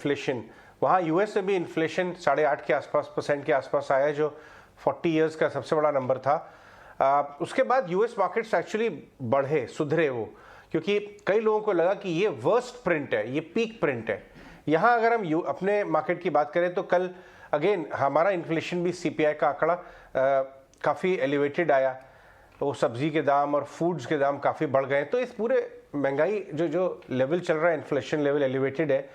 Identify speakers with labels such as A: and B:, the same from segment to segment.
A: Inflation, वहाँ US में भी इन्फ्लेशन 8.5 के आसपास परसेंट के आसपास आया, जो 40 इयर्स का सबसे बड़ा नंबर था। उसके बाद यूएस मार्केट्स एक्चुअली बढ़े, सुधरे वो, क्योंकि कई लोगों को लगा कि ये वर्स्ट प्रिंट है, ये पीक प्रिंट है। यहाँ अगर हम अपने मार्केट की बात करें तो कल अगेन हमारा इन्फ्लेशन भी सीपीआई का आंकड़ा काफ़ी एलिवेटेड आया, वो सब्जी के दाम और फूड्स के दाम काफ़ी बढ़ गए। तो इस पूरे महंगाई जो लेवल चल रहा है, इन्फ्लेशन लेवल एलिवेटेड है,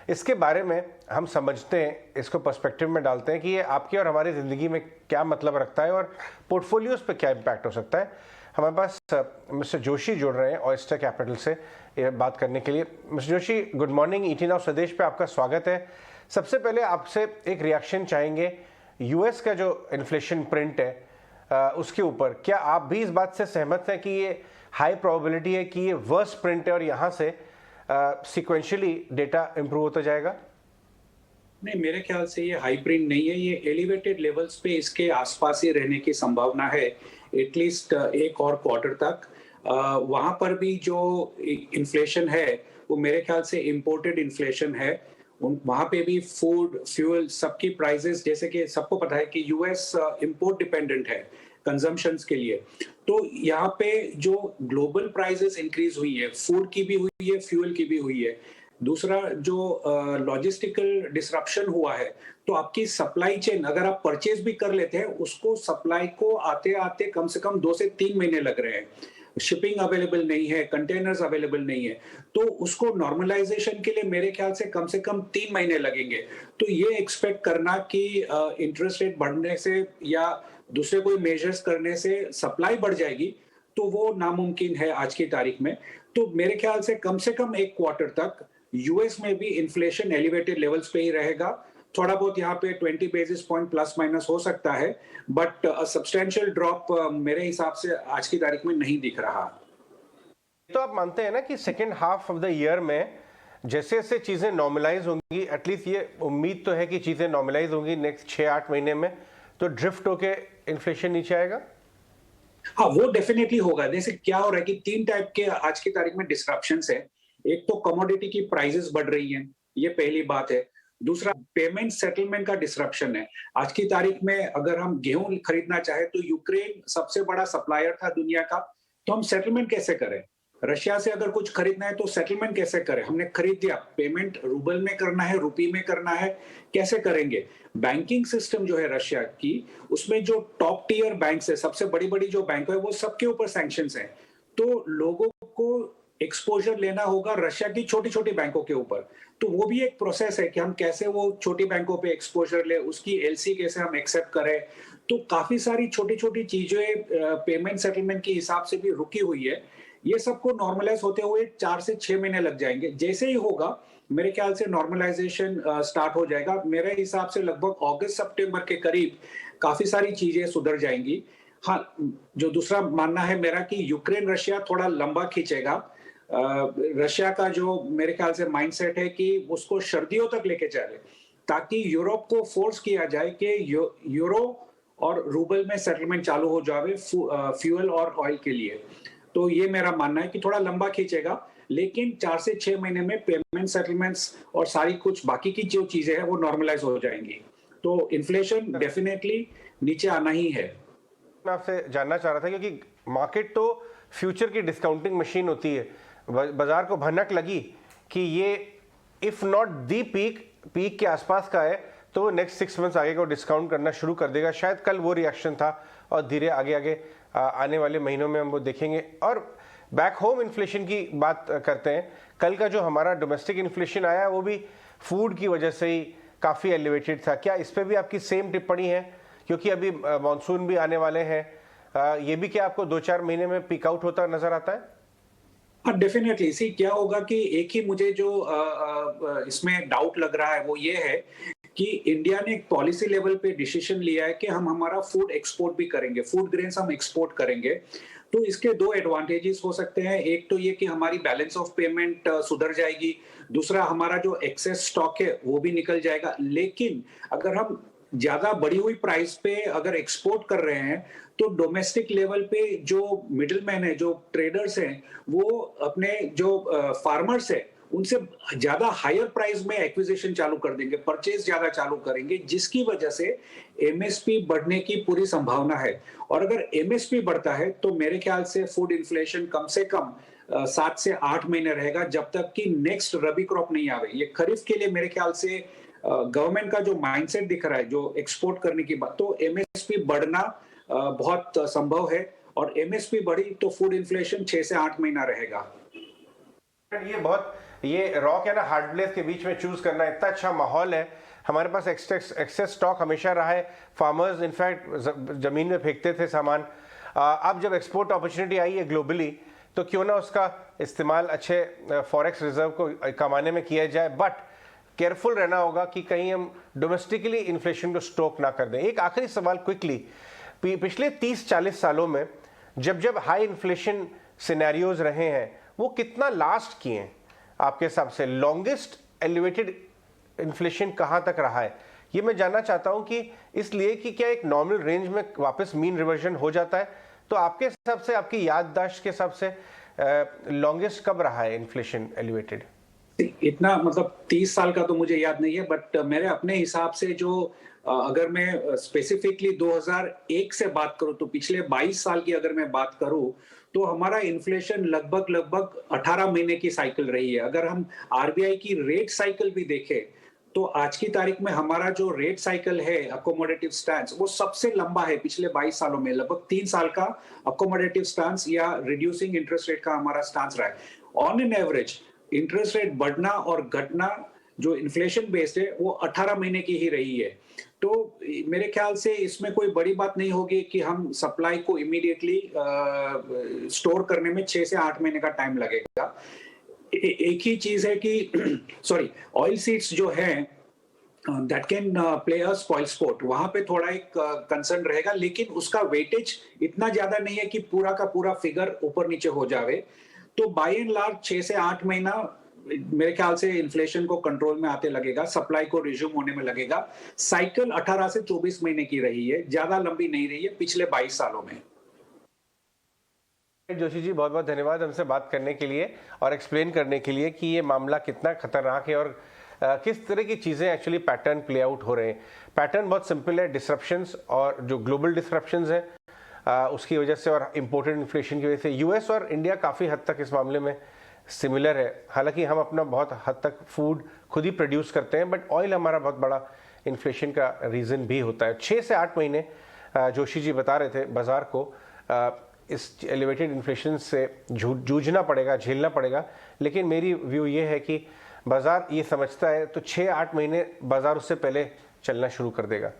A: इसके बारे में हम समझते हैं, इसको पर्सपेक्टिव में डालते हैं कि ये आपकी और हमारी ज़िंदगी में क्या मतलब रखता है और पोर्टफोलियोज़ पे क्या इम्पैक्ट हो सकता है। हमारे पास मिस्टर जोशी जुड़ रहे हैं ऑयस्टर कैपिटल से ये बात करने के लिए। Mister Joshi, good morning. ET now स्वदेश पे आपका स्वागत है। सबसे पहले आपसे एक रिएक्शन चाहेंगे यूएस का जो इन्फ्लेशन प्रिंट है उसके ऊपर। क्या आप भी इस बात से सहमत हैं कि ये हाई प्रोबेबिलिटी है कि ये वर्स्ट प्रिंट है और यहाँ से सीक्वेंशियली डेटा इंप्रूव होता जाएगा?
B: नहीं, मेरे ख्याल से ये हाई प्रिंट नहीं है। ये एलिवेटेड लेवल्स पे इसके आसपास ही रहने की संभावना है एटलीस्ट एक और क्वार्टर तक। वहां पर भी जो इन्फ्लेशन है वो मेरे ख्याल से इंपोर्टेड इन्फ्लेशन है। वहां पे भी फूड, फ्यूल, सबकी प्राइसेस, जैसे कि सबको पता है कि यूएस इंपोर्ट डिपेंडेंट है कंजम्पशंस के लिए। तो यहाँ पे जो ग्लोबल प्राइसेस इंक्रीज हुई है, फूड की भी हुई है, फ्यूल की भी हुई है। दूसरा, जो लॉजिस्टिकल डिसरप्शन हुआ है, तो आपकी सप्लाई चेन, अगर आप परचेज भी कर लेते हैं, उसको सप्लाई को आते आते कम से कम 2 से 3 महीने लग रहे हैं। शिपिंग अवेलेबल नहीं है, कंटेनर्स अवेलेबल नहीं है, तो उसको नॉर्मलाइजेशन के लिए मेरे ख्याल से कम 3 महीने लगेंगे। तो ये एक्सपेक्ट करना कि इंटरेस्ट रेट बढ़ने से या दूसरे कोई मेजर्स करने से सप्लाई बढ़ जाएगी, तो वो नामुमकिन है आज की तारीख में। तो मेरे ख्याल से कम एक क्वार्टर तक यूएस में भी इन्फ्लेशन एलिवेटेड लेवल्स पे ही रहेगा। थोड़ा बहुत यहाँ पे 20 बेसिस पॉइंट प्लस माइनस हो सकता है, बट सब्सटेंशियल ड्रॉप मेरे हिसाब से आज की तारीख में नहीं दिख रहा।
A: तो आप मानते हैं ना कि second half of the year में जैसे जैसे चीज़ें नॉर्मलाइज होंगी, एटलीस्ट ये उम्मीद तो है कि चीज़ें नॉर्मलाइज होंगी नेक्स्ट 6-8 महीने में, तो ड्रिफ्ट होके इन्फ्लेशन नीचे आएगा?
B: हाँ, वो डेफिनेटली होगा। जैसे क्या हो रहा है कि 3 टाइप के आज की तारीख में डिस्ट्रप्शंस है। एक तो कमोडिटी की प्राइसेस बढ़ रही हैं, ये पहली बात है। दूसरा, पेमेंट सेटलमेंट का डिस्ट्रप्शन है। आज की तारीख में अगर हम गेहूं खरीदना चाहे तो यूक्रेन सबसे बड़ा सप्लायर था दुनिया का, तो हम सेटलमेंट कैसे करें? रशिया से अगर कुछ खरीदना है तो सेटलमेंट कैसे करें? हमने खरीद दिया, पेमेंट रूबल में करना है, रुपी में करना है, कैसे करेंगे? बैंकिंग सिस्टम जो है रशिया की, उसमें जो टॉप टियर बैंक्स है, सबसे बड़ी-बड़ी जो बैंक है, वो सबके ऊपर सैंक्शंस हैं। तो लोगों को एक्सपोजर लेना होगा रशिया की छोटी-छोटी बैंकों के ऊपर। तो वो भी एक प्रोसेस है कि हम कैसे वो छोटी बैंकों पे एक्सपोजर ले, उसकी एलसी कैसे हम एक्सेप्ट करें। तो काफी सारी छोटी-छोटी चीजें पेमेंट सेटलमेंट के हिसाब से भी रुकी हुई है। ये सबको नॉर्मलाइज होते हुए 4 से 6 महीने लग जाएंगे। जैसे ही होगा, मेरे ख्याल से नॉर्मलाइजेशन स्टार्ट हो जाएगा। मेरे हिसाब से लगभग अगस्त सितंबर के करीब काफी सारी चीजें सुधर जाएंगी। हाँ, जो दूसरा मानना है मेरा कि यूक्रेन रशिया थोड़ा लंबा खींचेगा। रशिया का जो मेरे ख्याल से माइंडसेट है कि उसको सर्दियों तक लेके जाए, ताकि यूरोप को फोर्स किया जाए कि यूरो और रूबल में सेटलमेंट चालू हो जाए फ्यूल और ऑयल के लिए। तो ये मेरा मानना है कि थोड़ा लंबा खींचेगा, लेकिन 4 से 6 महीने में पेमेंट सेटलमेंट्स और सारी कुछ बाकी की जो चीजें हैं वो नॉर्मलाइज हो जाएंगी। तो इन्फ्लेशन डेफिनेटली नीचे आना ही है।
A: मैं आपसे जानना चाह रहा था, क्योंकि मार्केट तो फ्यूचर की डिस्काउंटिंग मशीन होती है। बाजार को भनक लगी कि ये इफ नॉट दी पीक के आसपास का है, तो नेक्स्ट 6 मंथ्स आगे को डिस्काउंट करना शुरू कर देगा। शायद कल वो रिएक्शन था और धीरे आगे आने वाले महीनों में हम वो देखेंगे। और बैक होम इन्फ्लेशन की बात करते हैं। कल का जो हमारा डोमेस्टिक इन्फ्लेशन आया वो भी फूड की वजह से ही काफ़ी एलिवेटेड था। क्या इस पर भी आपकी सेम टिप्पणी है? क्योंकि अभी मानसून भी आने वाले हैं, ये भी क्या आपको 2-4 महीने में पीक आउट होता नजर आता है?
B: हाँ, डेफिनेटली। सी क्या होगा कि एक ही मुझे जो इसमें डाउट लग रहा है वो ये है कि इंडिया ने एक पॉलिसी लेवल पे डिसीजन लिया है कि हम हमारा फूड एक्सपोर्ट भी करेंगे, फूड ग्रेन्स हम एक्सपोर्ट करेंगे। तो इसके 2 एडवांटेजेस हो सकते हैं। एक तो ये कि हमारी बैलेंस ऑफ पेमेंट सुधर जाएगी। दूसरा, हमारा जो एक्सेस स्टॉक है वो भी निकल जाएगा। लेकिन अगर हम ज्यादा बढ़ी हुई प्राइस पे अगर एक्सपोर्ट कर रहे हैं, तो डोमेस्टिक लेवल पे जो मिडिलमैन है, जो ट्रेडर्स हैं, वो अपने जो फार्मर्स है उनसे ज्यादा हायर प्राइस में एक्विजिशन चालू कर देंगे, परचेज ज्यादा चालू करेंगे, जिसकी वजह से एमएसपी बढ़ने की पूरी संभावना है। और अगर एमएसपी बढ़ता है तो मेरे ख्याल से फूड इन्फ्लेशन कम से कम 7 से 8 महीने रहेगा, जब तक कि नेक्स्ट रबी क्रॉप नहीं आवे। ये खरीफ के लिए मेरे ख्याल से गवर्नमेंट का जो माइंडसेट दिख रहा है, जो एक्सपोर्ट करने की बात, तो एमएसपी बढ़ना बहुत संभव है, और एमएसपी बढ़ी तो फूड इन्फ्लेशन 6 से 8 महीना रहेगा।
A: ये रॉक है ना हार्ड प्लेस के बीच में चूज करना, इतना अच्छा माहौल है, हमारे पास एक्सेस स्टॉक हमेशा रहा है, फार्मर्स इनफैक्ट जमीन में फेंकते थे सामान। अब जब एक्सपोर्ट अपॉर्चुनिटी आई है ग्लोबली, तो क्यों ना उसका इस्तेमाल अच्छे फॉरेक्स रिजर्व को कमाने में किया जाए, बट केयरफुल रहना होगा कि कहीं हम डोमेस्टिकली इन्फ्लेशन को स्टोक ना कर दें। एक आखिरी सवाल क्विकली, पिछले 30-40 सालों में जब जब हाई इन्फ्लेशन सिनेरियोज रहे हैं, वो कितना लास्ट किए हैं आपके हिसाब से? लॉन्गेस्ट एलिवेटेड इन्फ्लेशन कहाँ तक रहा है, ये मैं जानना चाहता हूँ, कि इसलिए कि क्या एक नॉर्मल रेंज में वापस मीन रिवर्जन हो जाता है? तो आपके हिसाब से, आपकी याददाश्त के हिसाब से लॉन्गेस्ट कब रहा है इन्फ्लेशन एलिवेटेड?
B: इतना मतलब 30 साल का तो मुझे याद नहीं है, बट मेरे अपने हिसाब से जो अगर मैं स्पेसिफिकली 2001 से बात करूं, तो पिछले 22 साल की अगर मैं बात करूं, तो हमारा इन्फ्लेशन लगभग 18 महीने की साइकिल रही है। अगर हम आरबीआई की रेट साइकिल भी देखें, तो आज की तारीख में हमारा जो रेट साइकिल है, अकोमोडेटिव स्टैंस, वो सबसे लंबा है पिछले 22 सालों में। लगभग 3 साल का अकोमोडेटिव स्टांस या रिड्यूसिंग इंटरेस्ट रेट का हमारा स्टांस रहा है। On an average interest rate बढ़ना और घटना जो इन्फ्लेशन बेस्ड है, वो 18 महीने की ही रही है। तो मेरे ख्याल से इसमें कोई बड़ी बात नहीं होगी कि हम सप्लाई को इमीडिएटली स्टोर करने में 6 से 8 महीने का टाइम लगेगा। एक ही चीज है कि सॉरी, ऑयल सीड्स जो है that can play a spoil sport, वहां पे थोड़ा एक कंसर्न रहेगा, लेकिन उसका वेटेज इतना ज्यादा नहीं है कि पूरा का पूरा फिगर ऊपर नीचे हो जावे। तो बाय एंड लार्ज 6 से 8 महीना मेरे ख्याल से इन्फ्लेशन को कंट्रोल में आते लगेगा, सप्लाई को रिज्यूम होने में लगेगा। साइकिल 18 से 24 महीने की रही है, ज्यादा लंबी नहीं रही है पिछले 22 सालों में।
A: जोशी जी, बहुत बहुत धन्यवाद हमसे बात करने के लिए और एक्सप्लेन करने के लिए कि ये मामला कितना खतरनाक है और किस तरह की चीज़ें एक्चुअली पैटर्न प्ले आउट हो रहे हैं। पैटर्न बहुत सिंपल है, डिसरप्शंस और जो ग्लोबल डिसरप्शंस हैं उसकी वजह से और इम्पोर्टेड इन्फ्लेशन की वजह से यूएस और इंडिया काफ़ी हद तक इस मामले में सिमिलर है। हालांकि हम अपना बहुत हद तक फूड खुद ही प्रोड्यूस करते हैं, बट ऑयल हमारा बहुत बड़ा इन्फ्लेशन का रीज़न भी होता है। 6 से 8 महीने जोशी जी बता रहे थे बाज़ार को इस एलिवेटेड इन्फ्लेशन से जूझना पड़ेगा, झेलना पड़ेगा। लेकिन मेरी व्यू ये है कि बाज़ार ये समझता है तो 6-8 महीने बाज़ार उससे पहले चलना शुरू कर देगा।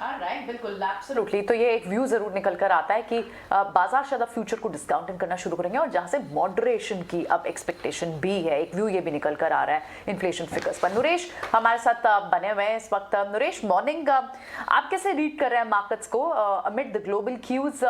C: राइट, बिल्कुल, एब्सोल्युटली। तो ये एक व्यू जरूर निकल कर आता है कि बाजार शायद अब फ्यूचर को डिस्काउंटिंग करना शुरू करेंगे, और जहां से मॉडरेशन की अब एक्सपेक्टेशन भी है, एक व्यू ये भी निकल कर आ रहा है इन्फ्लेशन फिगर्स पर। नरेश हमारे साथ बने हुए हैं इस वक्त। नरेश, मॉर्निंग, आप कैसे रीड कर रहे हैं मार्केट्स को अमिड द ग्लोबल क्यूज?